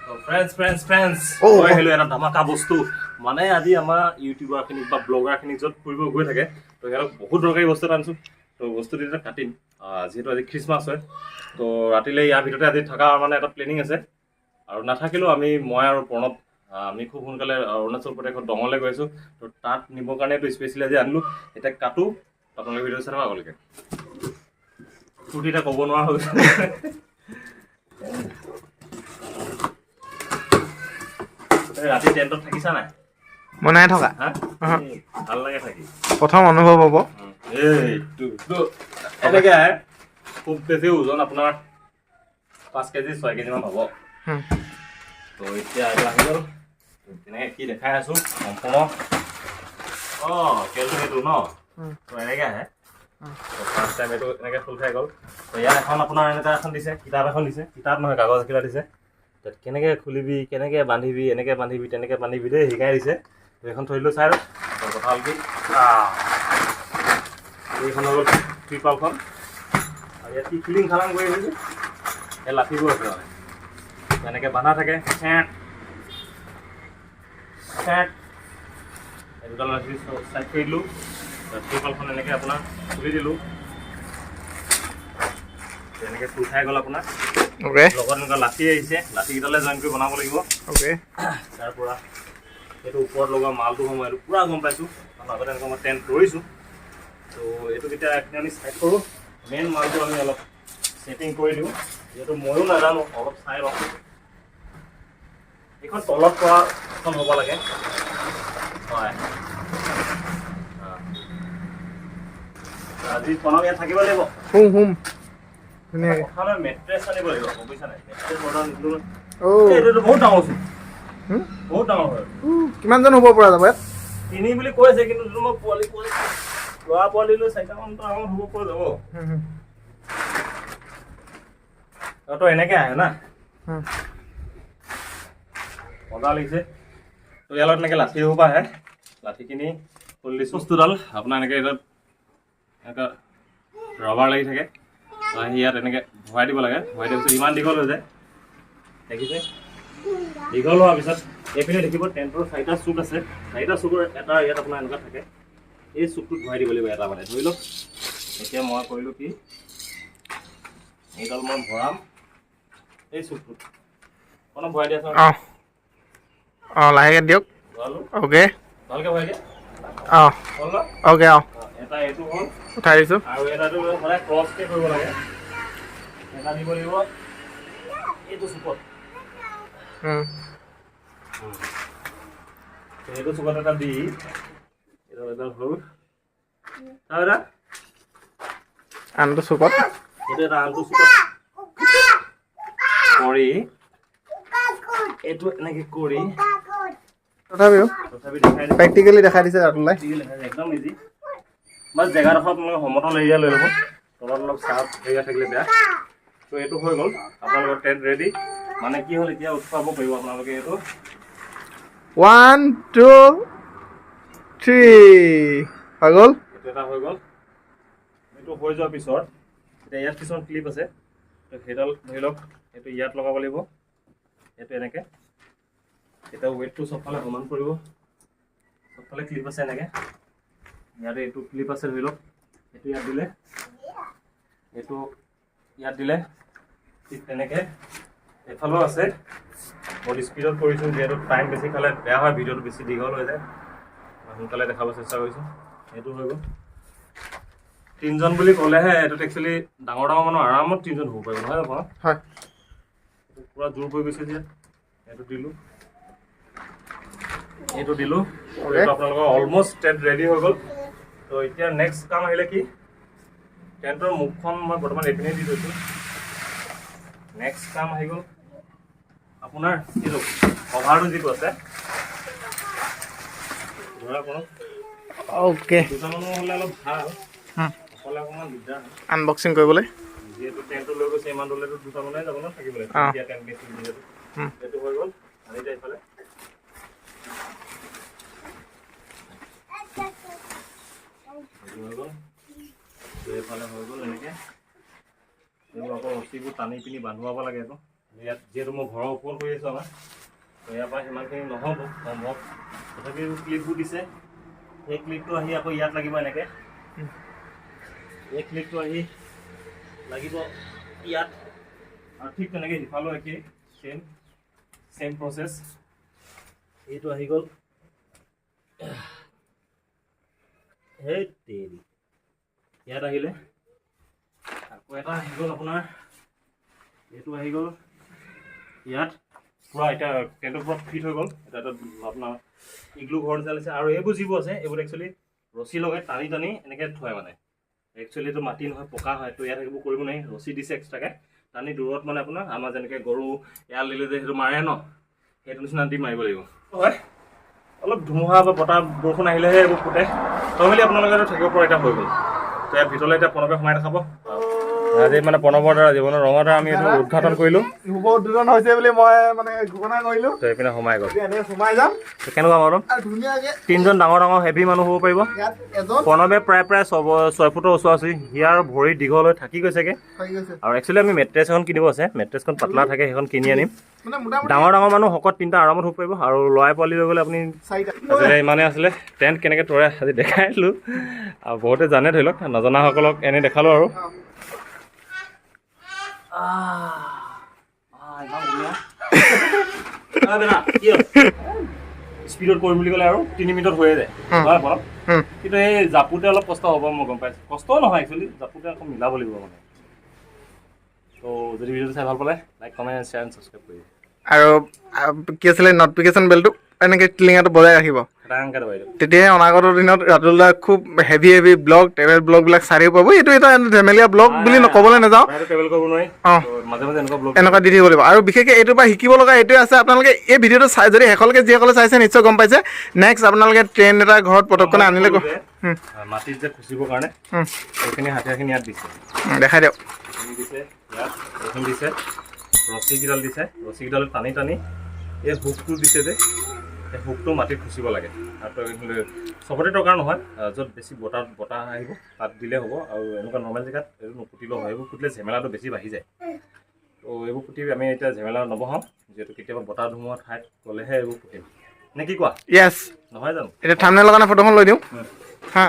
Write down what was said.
friends মই আহিলো এটা ধামাকা বস্তু মানে আজি আমাৰ ইউটিউবাৰ খিনি বা ব্লগাৰ খিনি য'ত ফুৰিব গৈ থাকে তো সিহঁতক বহুত দৰকাৰী বস্তু এটা আনিছো তো বস্তুটো এতিয়া কাটিম যিহেতু আজি খ্ৰীষ্টমাছ হয় তো ৰাতিলৈ ইয়াৰ ভিতৰতে আজি থকা মানে এটা প্লেনিং আছে আৰু নাথাকিলেও মই আৰু প্ৰণৱ আমি খুব সোনকালে অৰুণাচল প্ৰদেশত দঙলৈ গৈ আছো তো তাত নিবৰ কাৰণে এইটো স্পেচিয়েলি আজি আনিলো এতিয়া কাটো আপোনালোকে ভিডিঅ' চাই আগলৈকে ফূৰ্তি এটা ক'ব নোৱাৰা হৈ গৈছে ৰাতি টেণ্টত থাকিছা নাই মই নাই থকা ভাল লাগে থাকি প্ৰথম অনুভৱ হ'ব এনেকে খুব বেছি ওজন আপোনাৰ 5 কেজি 6 কেজি মান হ'ব তো এতিয়া এইটো আহি গ'ল তেনেকে কি দেখাই আছো সম্পূৰ্ণ কেলটো সেইটো ন তো এনেকে আহে ফাৰ্ষ্ট টাইম এইটো এনেকে খোল খাই গ'ল তো ইয়াত এখন আপোনাৰ এনেকুৱা এখন দিছে কিতাপ এখন দিছে কিতাপ নহয় কাগজ এখিলা দিছে তাত কেনেকে খুলিবি কেনেকে বান্ধিবি এনেকে বান্ধিবি তেনেকে বান্ধিবি দেই শিকাই দিছে তো এইখন থৈ দিলোঁ চাই কথা হ'ল কি এইখন হৈ গ'ল ত্ৰিপালখন আৰু ইয়াত কি ফিলিং খালাং কৰি আহিছে এই লাঠিবোৰ আছে মানে এনেকে বান্ধা থাকে এই দুটা লাঠি চাইড কৰি দিলোঁ ত্ৰিপালখন এনেকে আপোনাৰ খুলি দিলোঁ তেনেকে ফুল খাই গ'ল আপোনাৰ লগত এনেকুৱা লাঠি আহিছে লাঠিকেইটালৈ জইন কৰি বনাব লাগিব তাৰ পৰা এইটো ওপৰত লগোৱা মালটো সময় এইটো পূৰা গম পাইছোঁ কাৰণ আগতে এনেকুৱা মই টেণ্ট কৰিছোঁ তো এইটো এতিয়া এইখিনি আমি চাইড কৰোঁ মেইন মালটো আমি অলপ ছেটিং কৰি দিওঁ যিহেতু ময়ো নাজানো অলপ চাই লওঁ এইখন তলত পৰা এখন হ'ব লাগে হয় আজি প্ৰণৱ ইয়াত থাকিব লাগিব মেট্ৰেছ আনিব লাগিব বুজিছা নাই মেট্ৰেছ অৰ্ডাৰ নিদিলোঁ এইটো বহুত ডাঙৰ হৈছে বহুত ডাঙৰ হয় কিমানজন হ'ব পৰা যাব ইয়াত 3 বুলি কৈছে কিন্তু মই পোৱালি ল'ৰা পোৱালি লৈ 4টামান ডাঙৰ হ'ব পৰা যাব তো এনেকে আহে না মজা লাগিছে তো ইয়াৰ লগত এনেকৈ লাঠি হ'ব আহে লাঠিখিনি খুলি দিছোঁ বস্তুডাল আপোনাৰ এনেকৈ এটাত এনেকুৱা ৰবাৰ লাগি থাকে আহি ইয়াত এনেকৈ ভৰাই দিব লাগে ভৰাই দিয়াৰ পিছত ইমান দীঘল হৈ যায় দেখিছে দীঘল হোৱাৰ পিছত এইপিনে দেখিব টেণ্টৰ 4টা চুক আছে 4টা চুকৰ এটা ইয়াত আপোনাৰ এনেকুৱা থাকে এই চুকটোত ভৰাই দিব লাগিব এটা মানে ধৰি লওক এতিয়া মই কৰিলোঁ কি এইডাল মই ভৰাম এই চুকটোত অলপ ভৰাই দিয়া লাহেকৈ দিয়ক অ'কে ভালকৈ ভৰাই দিয়া অ'কে এটা এইটো হ'ল উঠাই দিছোঁ আৰু এটাটো সদায় ক্ৰছকে কৰিব লাগে এটা দিব লাগিব এইটো চুকত এইটো চুকত এটা দি এটা হ'ল আৰু এটা আনটো চুকত এইটো এটা আনটো চুকত কৰি এইটো এনেকৈ কৰি তথাপিও প্ৰেক্টিকেলি দেখাই দিছে ৰাতুলাই একদম ইজি বাছ জেগাডোখৰ আপোনালোকে সমতল এৰিয়া লৈ ল'ব তলত অলপ চাৰ্ফ এৰিয়া থাকিলে বেয়া তো এইটো হৈ গ'ল আপোনালোকৰ টেণ্ট ৰেডি মানে কি হ'ল এতিয়া উঠাব পাৰিব আপোনালোকে এইটো 1 2 3 হৈ গ'ল এইটো এটা হৈ গ'ল এইটো হৈ যোৱাৰ পিছত এতিয়া ইয়াত কিছুমান ক্লিপ আছে তো সেইডাল ধৰি লওক এইটো ইয়াত লগাব লাগিব এইটো এনেকৈ এতিয়া ৱেইটটো চবফালে সমান কৰিব চবফালে ক্লিপ আছে এনেকৈ ইয়াতে এইটো ক্লিপ আছে ধৰি লওক এইটো ইয়াত দিলে এইটো ইয়াত দিলে ঠিক তেনেকৈ এফালেও আছে বহুত স্পীডত কৰিছোঁ যিহেতু টাইম বেছি খালে বেয়া হয় ভিডিঅ'টো বেছি দীঘল হৈ যায় সোনকালে দেখাব চেষ্টা কৰিছোঁ এইটো হৈ গ'ল 3জন বুলি ক'লেহে এইটোত একচুৱেলি ডাঙৰ মানুহ আৰামত 3জন হ'ব পাৰিব নহয় জানো হয় পূৰা জোৰ পৰি গৈছে যে এইটো দিলোঁ এইটো আপোনালোকৰ অলমষ্ট টেণ্ট ৰেডি হৈ গ'ল তো এতিয়া নেক্সট কাম আহিলে কি টেণ্টৰ মুখখন মই বৰ্তমান এইপিনে দি থৈছোঁ নেক্সট কাম আহি গ'ল আপোনাৰ এইটো কভাৰটো যিটো আছে ধৰা কৰক অ'কে দুটা মানুহ হ'লে অলপ ভাল অকলে অকণমান দিগদাৰ আনবক্সিং কৰিবলৈ যিহেতু টেণ্টটো লৈ গৈছে ইমান দূৰলৈতো দুটা মানুহে যাব ন থাকিবলৈ এতিয়া টেণ্ট বেছি যিহেতু এইটো হৈ গ'ল আনি যায় এইফালে হৈ গ'ল এইফালে হৈ গ'ল এনেকৈ এইবোৰ আকৌ ৰছীবোৰ টানি পিনি বান্ধোৱাব লাগে আকৌ ইয়াত যিহেতু মই ঘৰৰ ওপৰত কৰি আছোঁ আমাৰ ইয়াৰ পৰা সিমানখিনি নহ'ব সম্ভৱ তথাপিও ক্লিপবোৰ দিছে এই ক্লিপটো আহি আকৌ ইয়াত লাগিব এনেকৈ এই ক্লিপটো আহি লাগিব ইয়াত আৰু ঠিক তেনেকৈ সিফালেও একেই চেম প্ৰচেছ এইটো আহি গ'ল সেই দেৰি ইয়াত আহিলে আকৌ এটা আহি গ'ল আপোনাৰ এইটো আহি গ'ল ইয়াত পূৰা এতিয়া টেণ্টৰ পূৰা ফিট হৈ গ'ল এটা আপোনাৰ ইগলু ঘৰ নিচিনা লাগিছে আৰু এইবোৰ যিবোৰ আছে এইবোৰ একচুৱেলি ৰছী লগাই টানি টানি এনেকৈ থয় মানে একচুৱেলি এইটো মাটি নহয় পকা হয় তো ইয়াত সেইবোৰ কৰিব নোৱাৰি ৰছী দিছে এক্সট্ৰাকৈ টানি দূৰত মানে আপোনাৰ আমাৰ যেনেকৈ গৰু এৰাল দিলে যে সেইটো মাৰে ন সেইটো নিচিনা দি মাৰিব লাগিব হয় অলপ ধুমুহা বা বতাহ বৰষুণ আহিলেহে এইবোৰ ফুটে নৰ্মেলি আপোনালোকে থাকিব পৰা এতিয়া হৈ গ'ল তো ইয়াৰ ভিতৰলৈ এতিয়া প্ৰণৱে সোমাই দেখাব আজি মানে প্ৰণৱৰ দ্বাৰা জীৱনৰ ৰঙৰ দ্বাৰা আমি এইটো উদ্ঘাটন কৰিলোঁ শুভ উদ্বোধন হৈছে বুলি মই মানে ঘোষণা কৰিলোঁ তো এইপিনে সোমাই গ'ল এনেকৈ সোমাই যাম কেনেকুৱা বাৰু আৰু ধুনীয়াকৈ তিনিজন ডাঙৰ ডাঙৰ হেভি মানুহ হ'ব পাৰিব ইয়াত এজন প্ৰণৱে প্ৰায় 6 ফুটৰ ওচৰা-ওচৰি হিয়াৰ ভৰি দীঘল হৈ থাকি গৈছেগৈ থাকি গৈছে আৰু একচুৱেলি আমি মেট্ৰেছ এখন কিনিব আছে মেট্ৰেছখন পাতলা থাকে সেইখন কিনি আনিম মানে মোটামুটি ডাঙৰ ডাঙৰ মানুহ শকত তিনিটা আৰামত শুব পাৰিব আৰু লৰাই পোৱালি লৈ গ'লে আপুনি চাৰিটা আজিলৈ ইমানেই আছিলে টেণ্ট কেনেকৈ তৰে আজি দেখাই দিলোঁ আৰু বহুতে জানে ধৰি লওক নজনাসকলক এনেই দেখালোঁ আৰু স্পীডত কৰিম বুলি ক'লে আৰু 3 মিনিটত হৈয়ে যায় হয় বৰক কিন্তু এই জাপোতে অলপ কষ্ট হ'ব মই গম পাইছোঁ কষ্টও নহয় একচুৱেলি জাপোতে আকৌ মিলাব লাগিব মানে তো যদি ভিডিঅ'টো চাই ভাল পালে like comment share and subscribe কৰি আৰু কি আছিলে নটিফিকেশ্যন বেলটো এনেকৈ টিলিঙাটো বজাই ৰাখিব এটা কাম কৰে বাইদেউ তেতিয়াহে অনাগত দিনত ৰাতুল দা খুব হেভি ব্লগ ট্ৰেভেল ব্লগবিলাক চাই থাকিব পাব এইটো এটা ধেমেলীয়া ব্লগ বুলি ক'বলৈ নাযাওঁ ট্ৰেভেল কৰিব নোৱাৰি অঁ মাজে মাজে এনেকুৱা ব্লগ এনেকুৱা দি থাকিব লাগিব আৰু বিশেষকৈ এইটোৰ পৰা শিকিব লগা এইটোৱে আছে আপোনালোকে এই ভিডিঅ'টো চাই যদি শেষলৈকে যিসকলে চাইছে নিশ্চয় গম পাইছে নেক্সট আপোনালোকে ট্ৰেইন এটা ঘৰত পটককৈ আনিলে মাটিত যে খুচিবৰ কাৰণে সেইখিনি হাতীয়াৰখিনি ইয়াত দিছে দেখাই দিয়ক এইখিনি দিছে ইয়াত এইখিনি দিছে ৰছীকেইডাল দিছে ৰছীকেইডাল টানি টানি এই হুকটো দিছে যে সেই হুকটো মাটিত খুচিব লাগে আৰু চবতে দৰকাৰ নহয় য'ত বেছি বতাহ আহিব তাত দিলে হ'ব আৰু এনেকুৱা নৰ্মেল জেগাত এইটো নুফুটিলেও হয় এইবোৰ ফুটিলে ঝেমেলাটো বেছি বাঢ়ি যায় তো এইবোৰ ফুটি আমি এতিয়া ঝেমেলা নবহাওঁ যিহেতু কেতিয়াবা বতাহ ধুমুহা ঠাইত গ'লেহে এইবোৰ ফুটিম নে কি কোৱা য়েছ নহয় জানো এতিয়া থাম্বনেইলৰ কাৰণে ফটোখন লৈ দিওঁ হা